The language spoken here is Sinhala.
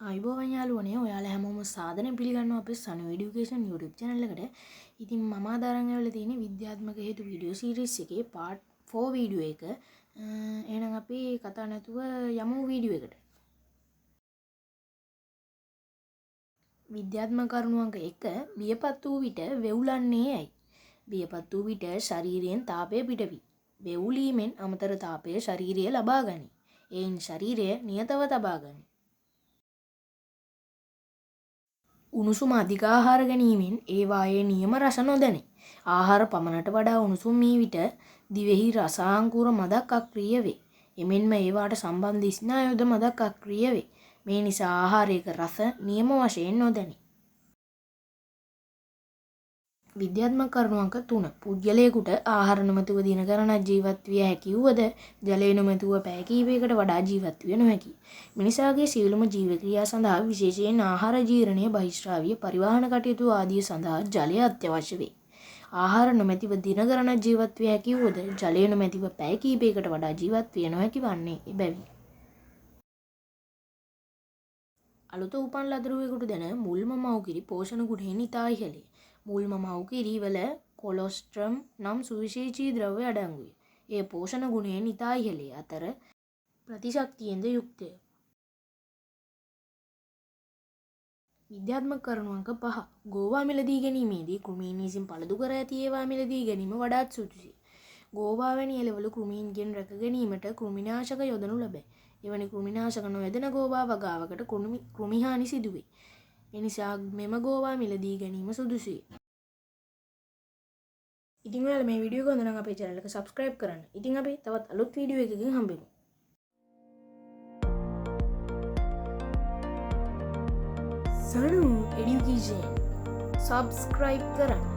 අයිබෝවන් යාළුවනේ ඔයාලා හැමෝම සාදරයෙන් පිළිගන්නවා අපේ සනු එඩියුකේෂන් YouTube channel එකට. ඉතින් මම අදාරන් ඇවිල්ලා තියෙන්නේ විද්‍යාත්මක හේතු වීඩියෝ සීරීස් එකේ part 4 වීඩියෝ එක. එහෙනම් අපි කතා නැතුව යමු වීඩියෝ එකට. විද්‍යාත්මක කරුණු අංක 1 බියපත් වූ විට වෙවුලන්නේ ඇයි? බියපත් වූ විට ශරීරයෙන් තාපය පිටවි. වෙවුලීමෙන් අමතර තාපය ශරීරය ලබා ගනී. එයින් ශරීරය නියතව තබා ගනී. උණුසුම අධික ආහාර ගැනීමෙන් ඒවායේ නියම රස නොදැනේ. ආහාර පමණට වඩා උණුසුම් වී විට දිවෙහි රසාංකුර මදක් අක්‍රිය වේ. එමෙන්ම ඒවාට සම්බන්ධ ස්නායුද මදක් අක්‍රිය වේ. මේ නිසා ආහාරයක රස නියම වශයෙන් නොදැනේ. විද්‍යාත්මක කරුණු අංක 3 පුද්ගලයෙකුට ආහාර නොමැතිව දින ගණනක් ජීවත් විය හැකි වුවද ජලය නොමැතිව පැය කිහිපයකට වඩා ජීවත් විය නොහැකියි. මිනිසාගේ සියලුම ජීව ක්‍රියා සඳහා විශේෂයෙන් ආහාර ජීර්ණය බහිශ්‍රාවීය පරිවහන කටයුතු ආදිය සඳහා ජලය අත්‍යවශ්‍ය වේ. ආහාර නොමැතිව දින ගණනක් ජීවත් විය හැකි වුවද ජලය නොමැතිව පැය කිහිපයකට වඩා ජීවත් විය නොහැකි වන්නේ එබැවිනි. අලුත උපන් ලදරුවෙකුට දෙන මුල්ම මව්කිරි පෝෂණ ගුණයෙන් ඉතා ඉහළය. මුල්ම මව්කිරි වල කොලොස්ට්‍රම් නම් සුවිශේෂී ද්‍රව්‍ය අඩංගුය. එය පෝෂණ ගුණයෙන් ඉතා ඉහළේ අතර ප්‍රතිශක්තියෙන්ද යුක්තය. විද්‍යාත්මක කරුණු අංක 5 ගෝවා මිලදී ගැනීමේදී කෘමීන් විසින් පළදු කර ඇති ඒවා මිලදී ගැනීම වඩාත් සුදුසුය. ගෝවා වැනි එළවලු කෘමීන්ගෙන් රැක ගැනීමට කෘමිනාශක යොදනු ලැබේ. එවැනි කෘමිනාශක නොයොදන ගෝවා වගාවකට කෘමි හානි සිදුවේ. එනිසා මෙම ගෝවා මිලදී ගැනීම සුදුසුය. ඉතින් ඔයාලා මේ වීඩියෝ එක හොඳ නම් අපේ channel එක subscribe කරන්න. ඉතින් අපි තවත් අලුත් වීඩියෝ එකකින් හම්බෙමු. සනු එඩියුකේෂන් subscribe කරන්න.